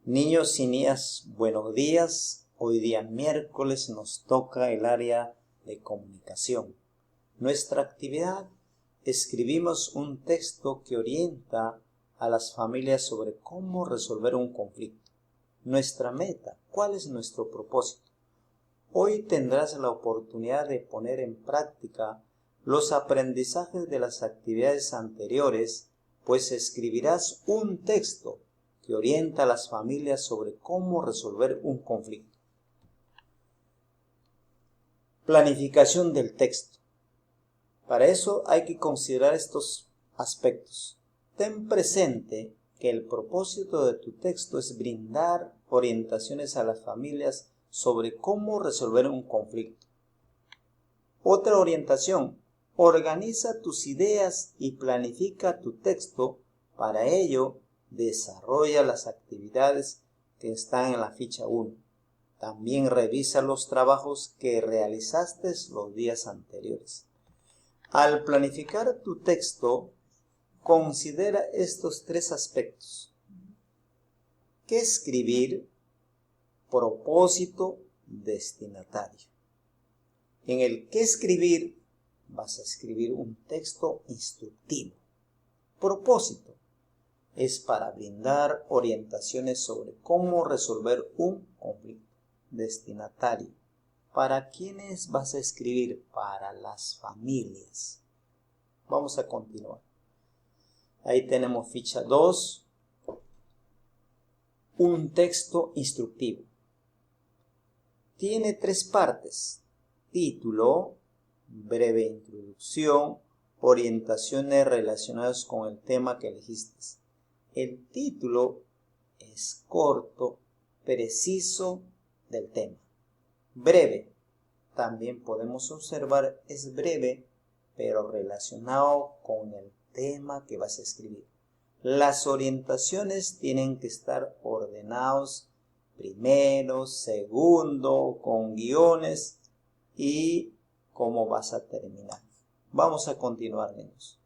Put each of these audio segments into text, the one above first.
Niños y niñas, buenos días. Hoy día miércoles nos toca el área de comunicación. Nuestra actividad, escribimos un texto que orienta a las familias sobre cómo resolver un conflicto. Nuestra meta, ¿cuál es nuestro propósito? Hoy tendrás la oportunidad de poner en práctica los aprendizajes de las actividades anteriores, pues escribirás un texto que orienta a las familias sobre cómo resolver un conflicto. Planificación del texto. Para eso hay que considerar estos aspectos. Ten presente que el propósito de tu texto es brindar orientaciones a las familias sobre cómo resolver un conflicto. Otra orientación: organiza tus ideas y planifica tu texto. Para ello, desarrolla las actividades que están en la ficha 1. También revisa los trabajos que realizaste los días anteriores. Al planificar tu texto, considera estos 3 aspectos: ¿qué escribir? Propósito, destinatario. En el qué escribir vas a escribir un texto instructivo. Propósito es para brindar orientaciones sobre cómo resolver un conflicto. Destinatario: ¿para quiénes vas a escribir? Para las familias. Vamos a continuar. Ahí tenemos ficha 2. Un texto instructivo. Tiene 3 partes: título, breve introducción, orientaciones relacionadas con el tema que elegiste. El título es corto, preciso del tema. Breve, también podemos observar, es breve, pero relacionado con el tema que vas a escribir. Las orientaciones tienen que estar ordenados: primero, segundo, con guiones y cómo vas a terminar. Vamos a continuar, niños.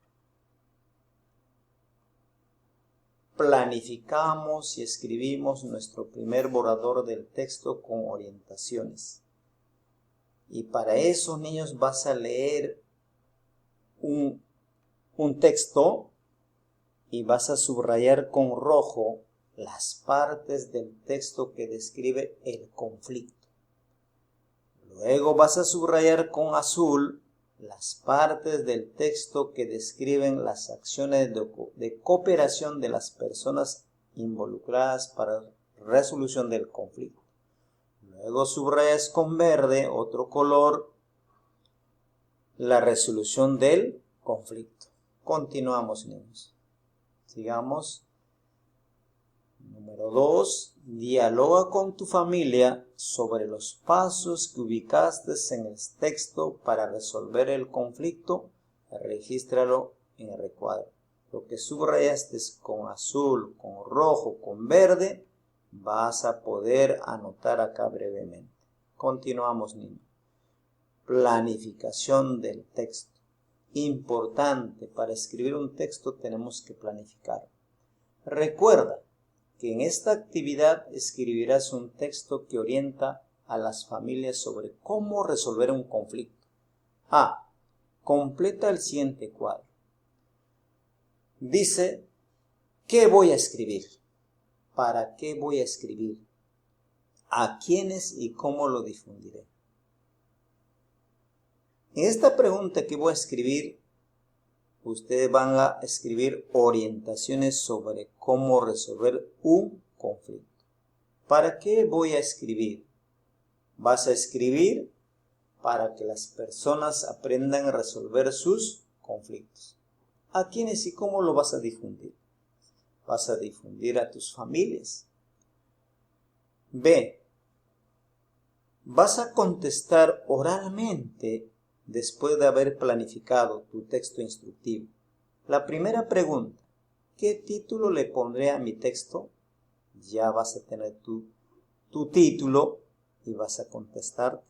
Planificamos y escribimos nuestro primer borrador del texto con orientaciones. Y para eso, niños, vas a leer un texto y vas a subrayar con rojo las partes del texto que describe el conflicto. Luego vas a subrayar con azul las partes del texto que describen las acciones de cooperación de las personas involucradas para la resolución del conflicto. Luego subrayas con verde, otro color, la resolución del conflicto. Continuamos, niños. Sigamos. Número 2. Dialoga con tu familia sobre los pasos que ubicaste en el texto para resolver el conflicto. Regístralo en el recuadro. Lo que subrayaste con azul, con rojo, con verde, vas a poder anotar acá brevemente. Continuamos, niños. Planificación del texto. Importante, para escribir un texto tenemos que planificar. Recuerda que en esta actividad escribirás un texto que orienta a las familias sobre cómo resolver un conflicto. A. Completa el siguiente cuadro. Dice, ¿qué voy a escribir? ¿Para qué voy a escribir? ¿A quiénes y cómo lo difundiré? En esta pregunta que voy a escribir, ustedes van a escribir orientaciones sobre cómo resolver un conflicto. ¿Para qué voy a escribir? Vas a escribir para que las personas aprendan a resolver sus conflictos. ¿A quiénes y cómo lo vas a difundir? Vas a difundir a tus familias. B. Vas a contestar oralmente después de haber planificado tu texto instructivo. La primera pregunta: ¿qué título le pondré a mi texto? Ya vas a tener tu título y vas a contestar.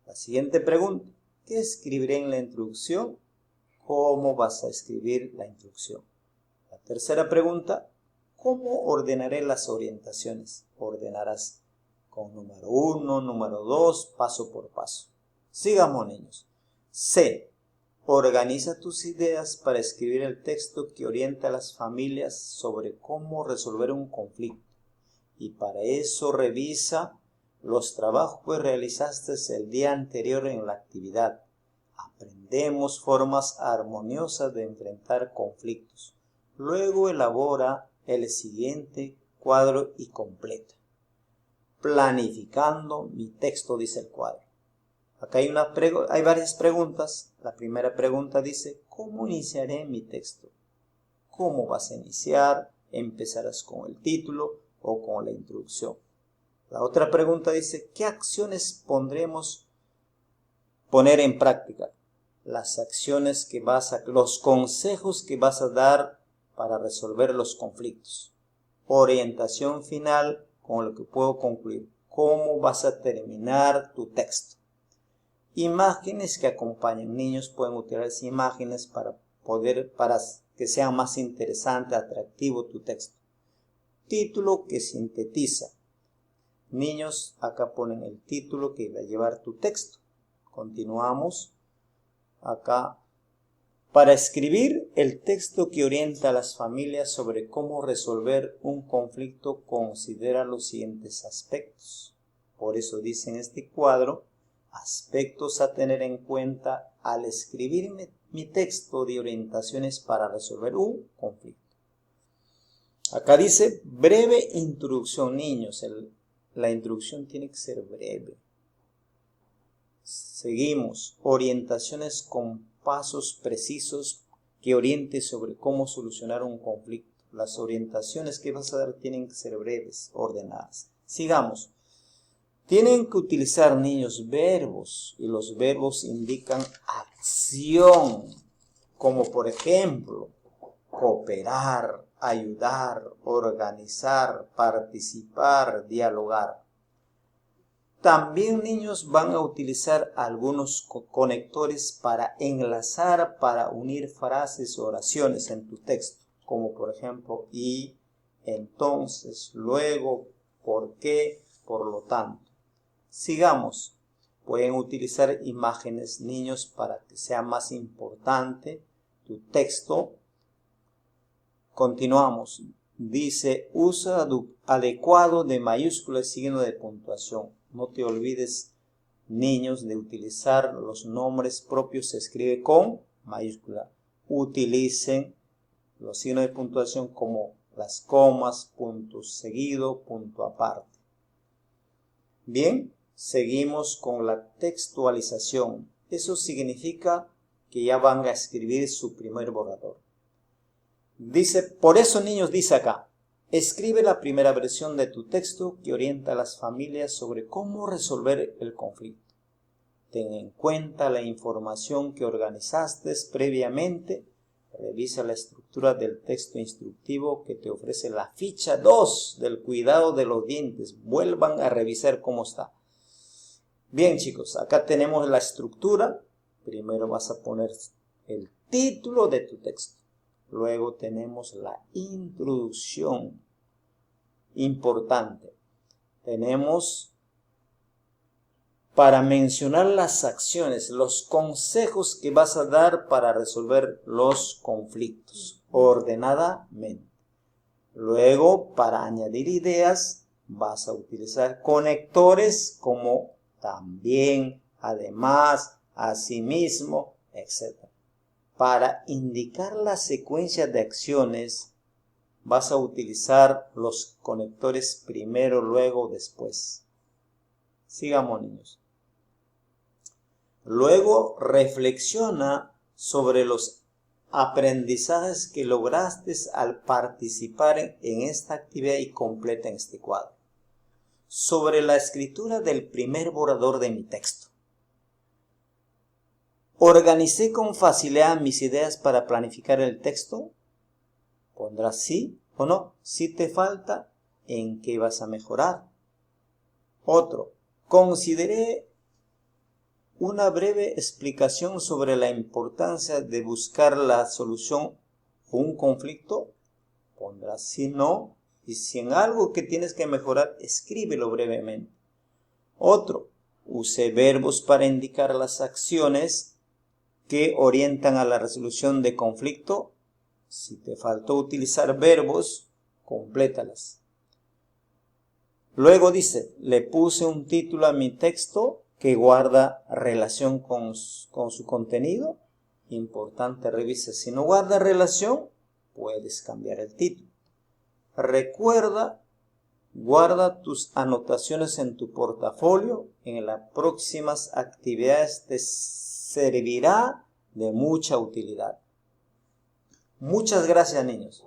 La siguiente pregunta: ¿qué escribiré en la introducción? ¿Cómo vas a escribir la introducción? La tercera pregunta: ¿Cómo ordenaré las orientaciones? Ordenarás con número 1, número 2, paso por paso. Sigamos, niños. C. Organiza tus ideas para escribir el texto que orienta a las familias sobre cómo resolver un conflicto. Y para eso revisa los trabajos que realizaste el día anterior en la actividad. Aprendemos formas armoniosas de enfrentar conflictos. Luego elabora el siguiente cuadro y completa. Planificando mi texto, dice el cuadro. Acá hay varias preguntas. La primera pregunta dice, ¿cómo iniciaré mi texto? ¿Cómo vas a iniciar? ¿Empezarás con el título o con la introducción? La otra pregunta dice, ¿qué acciones podremos poner en práctica? Las acciones que los consejos que vas a dar para resolver los conflictos. Orientación final, con lo que puedo concluir. ¿Cómo vas a terminar tu texto? Imágenes que acompañan. Niños pueden utilizar imágenes para que sea más interesante, atractivo tu texto. Título que sintetiza. Niños, acá ponen el título que va a llevar tu texto. Continuamos. Acá. Para escribir el texto que orienta a las familias sobre cómo resolver un conflicto, considera los siguientes aspectos. Por eso dice en este cuadro, aspectos a tener en cuenta al escribir mi texto de orientaciones para resolver un conflicto. Acá dice breve introducción, niños. La introducción tiene que ser breve. Seguimos. Orientaciones con pasos precisos que oriente sobre cómo solucionar un conflicto. Las orientaciones que vas a dar tienen que ser breves, ordenadas. Sigamos. Tienen que utilizar, niños, verbos, y los verbos indican acción, como por ejemplo, cooperar, ayudar, organizar, participar, dialogar. También, niños, van a utilizar algunos conectores para enlazar, para unir frases o oraciones en tu texto, como por ejemplo, y, entonces, luego, por qué, por lo tanto. Sigamos. Pueden utilizar imágenes, niños, para que sea más importante tu texto. Continuamos. Dice, usa adecuado de mayúsculas y signo de puntuación. No te olvides, niños, de utilizar los nombres propios. Se escribe con mayúscula. Utilicen los signos de puntuación como las comas, punto seguido, punto aparte. Bien, seguimos con la textualización. Eso significa que ya van a escribir su primer borrador. Dice, por eso, niños, dice acá, escribe la primera versión de tu texto que orienta a las familias sobre cómo resolver el conflicto. Ten en cuenta la información que organizaste previamente. Revisa la estructura del texto instructivo que te ofrece la ficha 2 del cuidado de los dientes. Vuelvan a revisar cómo está. Bien, chicos, acá tenemos la estructura. Primero vas a poner el título de tu texto. Luego tenemos la introducción. Importante. Tenemos para mencionar las acciones, los consejos que vas a dar para resolver los conflictos ordenadamente. Luego, para añadir ideas, vas a utilizar conectores como también, además, asimismo, etc. Para indicar la secuencia de acciones, vas a utilizar los conectores primero, luego, después. Sigamos, niños. Luego reflexiona sobre los aprendizajes que lograste al participar en esta actividad y completa en este cuadro. Sobre la escritura del primer borrador de mi texto. ¿Organicé con facilidad mis ideas para planificar el texto? Pondrás sí o no. Si te falta, ¿en qué vas a mejorar? Otro. Consideré una breve explicación sobre la importancia de buscar la solución a un conflicto. pondrás. Si no, y si en algo que tienes que mejorar, escríbelo brevemente. Otro, use verbos para indicar las acciones que orientan a la resolución de conflicto. Si te faltó utilizar verbos, complétalas. Luego dice, le puse un título a mi texto que guarda relación con su contenido. Importante, revise. Si no guarda relación, puedes cambiar el título. Recuerda, guarda tus anotaciones en tu portafolio. En las próximas actividades te servirá de mucha utilidad. Muchas gracias, niños.